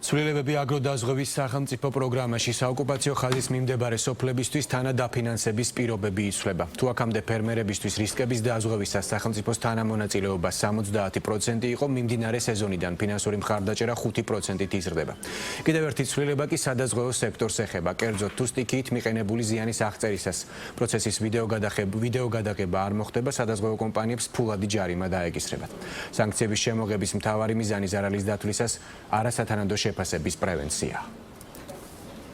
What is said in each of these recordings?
ცვლილებები აგროდაზღვევის სახელმწიფო პროგრამაში საოკუპაციო ხაზის მიმდებარე სოფლებისთვის თანადაფინანსების პირობები იცვლება. თუ აქამდე ფერმერებისთვის რისკების დაზღვევისას სახელმწიფოს თანამონაწილეობა 70% იყო, მიმდინარე სეზონიდან ფინანსური მხარდაჭერა 5%-ით იზრდება. კიდევ ერთი ცვლილება კი სადაზღვევო სექტორს ეხება. კერძოდ, თუ სტიქიით მიყენებული ზიანის აღწერისას პროცესის ვიდეო გადაღება არ მოხდება, სადაზღვევო კომპანიებს ფულადი ჯარიმა დაეკისრებათ. სანქციების შემოღების მთავარი მიზანი ზარალის დათვლისას არასათანადო შეფასების პრევენცია.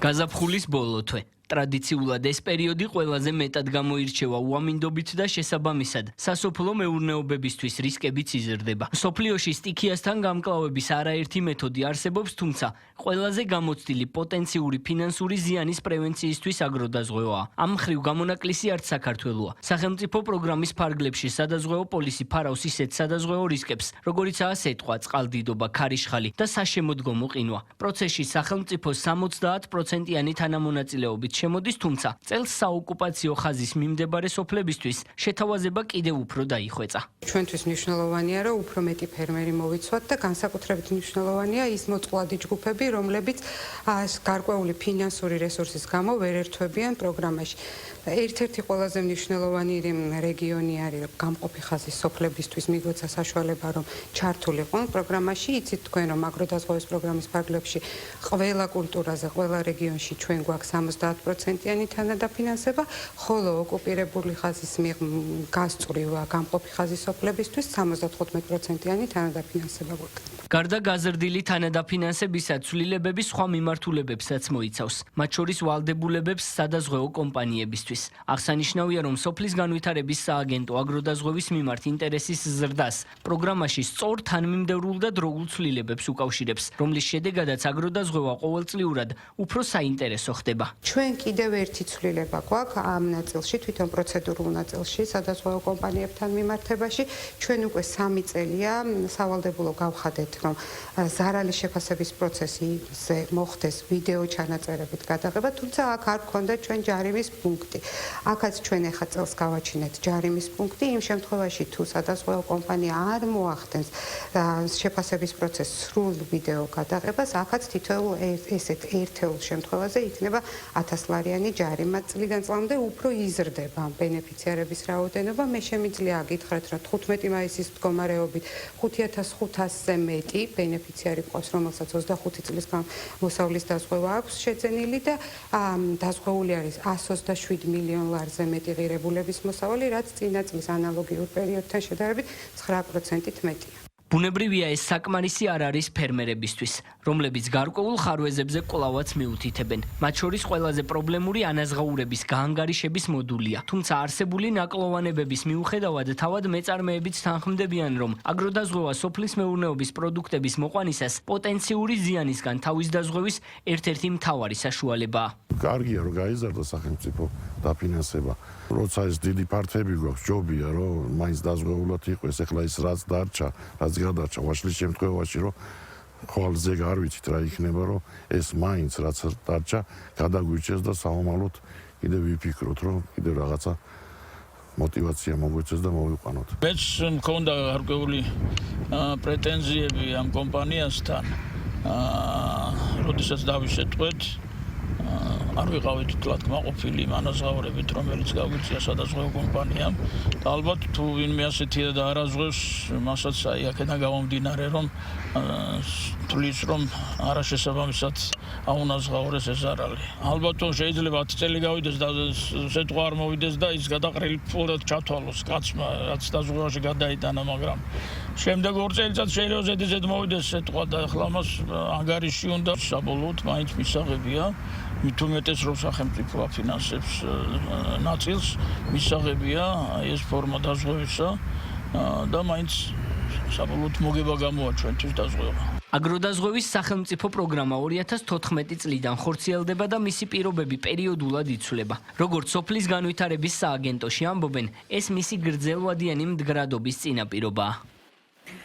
გაზაფხულის ბოლო თვე. ტრადიციულად ეს პერიოდი ყველაზე მეტად გამოირჩევა უამინდობით და შესაბამისად სასოფლო მეურნეობებისთვის რისკებიც იზრდება. სოფლიოში სტიქიასთან გამკლავების არაერთი მეთოდი არსებობს, თუმცა ყველაზე გამოცდილი პოტენციური ფინანსური ზიანის პრევენციისთვის აგროდაზღვევაა. ამ მხრივ გამონაკლისი არც საქართველოა. სახელმწიფო პროგრამის ფარგლებში სადაზღვევო პოლისი ფარავს ისეთ სადაზღვევო რისკებს, როგორიცაა სეტყვა, წყალდიდობა, ქარიშხალი და საშემოდგომო ყინვა. პროცესში სახელმწიფო 70%-იანი თანამონაწილეობით შემოდის, თუმცა წელს საოკუპაციო ხაზის მიმდებარე სოფლებისთვის შეთავაზება კიდევ უფრო დაიხვეწა. ჩვენთვის მნიშვნელოვანია, რომ უფრო მეტი ფერმერი მოვიცვათ და განსაკუთრებით მნიშვნელოვანია ის მოწყვლადი ჯგუფები, რომლებიც გარკვეული ფინანსური რესურსის გამო ვერ ერთვებიან პროგრამაში. ერთ-ერთი ყველაზე მნიშვნელოვანი რეგიონი არის გამყოფი ხაზის სოფლებისთვის მიგვეცა საშუალება, რომ ჩართულიყვნენ პროგრამაში. იცით თქვენ, რომ აგროდაზღვევის პროგრამის ფარგლებში ყველა კულტურაზე, ყველა რეგიონში ჩვენ გვაქვს 70%-იანი თანადაფინანსება, ხოლო ოკუპირებული ხაზის გასწვრივ გამყოფი ხაზის სოფლებისთვის 75%-იანი თანადაფინანსება გვაქვს. გარდა გაზრდილი თანადაფინანსებისა, ცვლილებები სხვა მიმართულებებსაც მოიცავს, მათ შორის ვალდებულებებს სადაზღვევო კომპანიებისთვის. აღსანიშნავია, რომ სოფლის განვითარების სააგენტო აგროდაზღვევის მიმართ ინტერესის ზრდას პროგრამაში სწორ თანმიმდევრულ და დროულ ცვლილებებს უკავშირებს, რომლის შედეგადაც აგროდაზღვევა ყოველწლიურად უფრო საინტერესო ხდება. ჩვენ კიდევ ერთი ცვლილება გვაქვს ამ ნაწილში, თვითონ პროცედურულ ნაწილში, სადაზღვევო კომპანიებთან მიმართებაში. ჩვენ უკვე 3 წელია სავალდებულო გავხადეთ, რომ ზარალის შეფასების პროცესზე მოხდეს ვიდეო ჩანაწერებით გადაღება, თუმცა აქ არ გქონდა ჩვენ ჯარიმის პუნქტი. აქაც ჩვენ ახლა წელს გავაჩინეთ ჯარიმის პუნქტი, იმ შემთხვევაში თუ სადაზღვევო კომპანია არ მოახდენს შეფასების პროცესს სრულ ვიდეო გადაღებას, აქაც თითოეულ ესეთ ერთეულ შემთხვევაზე იქნება 1000 ლარიანი ჯარიმა. წლიდან წლამდე უფრო იზრდება ბენეფიციარების რაოდენობა. მე შემიძლია აგითხრათ, რომ 15 მაისის მდგომარეობით 5500-ზე მეტი ბენეფიციარი ყავს, რომელსაც 25 წლის მოსავლის დაზღვევა აქვს შეძენილი და დაზღვეული არის 127 მილიონ ლარზე მეტი ღირებულების მოსავალი, რაც წინა წლის ანალოგიურ პერიოდთან შედარებით 9%-ით მეტია. ბუნებრივია ეს საკმარისი არ არის ფერმერებისთვის, რომლებიც გარკვეულ ხარვეზებზე კვლავაც მიუთითებენ. მათ შორის ყველაზე პრობლემური ანაზღაურების გაანგარიშების მოდულია. თუმცა არსებული ნაკლოვანებების მიუხედავად თავად მეწარმეებიც თანხმდებიან, რომ აგროდაზღვევა სოფლის მეურნეობის პროდუქტების მოყვანისას პოტენციური ზიანისგან თავის დაზღვევის ერთ-ერთი მთავარი საშუალებაა. კარგია, რომ გაიზარდა სახელმწიფო დაფინანსება. როცა ეს დიდი ფართები გვაქვს, ჯობია, რომ მაინც დაზღვეულად იყოს. ეხლა ის რაც დარჩა, რაც გადარჩა, ვაშლის შემთხვევაში, რომ ხვალზე არ ვიცით რა იქნება, რომ ეს მაინც რაც დარჩა, გადაგვიჩეს და საომალოდ კიდევ ვიფიქროთ, რომ კიდევ რაღაცა мотивация მოგვეცეს და მოვიყვანოთ. მეც მქონდა გარკვეული პრეტენზიები ამ კომპანიასთან. როდესაც დავიშეტყვეთ, არ ვიყავით თლად კმაყოფილი იმ ანაზღაურებით, რომელიც გაგვიწია სადაზღვევო კომპანიამ. და ალბათ თუ ვინმე ასეთია და არაზღვევს, მასაც აი აქედან გამომდინარე, რომ თulis რომ არაშესაბამისად აუნაზღაურეს ეს ზარალი. ალბათ შეიძლება 10 წელი გავიდეს და სეტყვა არ მოვიდეს და ის გადაყრილი ფულად ჩათვალოს კაცმა, რაც დაზღვევაში გადაიტანა, მაგრამ შემდეგ 2 წელიწად შეიძლება ზედიზედ მოვიდეს სეტყვა და ახლა მას ანგარიში უნდა საბოლოოდ მაინც მისაღებია. მით უმეტეს რომ სახელმწიფო აფინანსებს ნაწილს, მისაღებია ეს ფორმა დაზღვევისა და მაინც საბოლოოდ მოგება გამოვა ჩვენთვის დაზღვევა. აგროდაზღვევის სახელმწიფო პროგრამა 2014 წლიდან ხორციელდება და მისი პირობები პერიოდულად იცვლება. როგორც სოფლის განვითარების სააგენტოში ამბობენ, ეს მისი გრძელვადიანი მდგრადობის წინაპირობაა.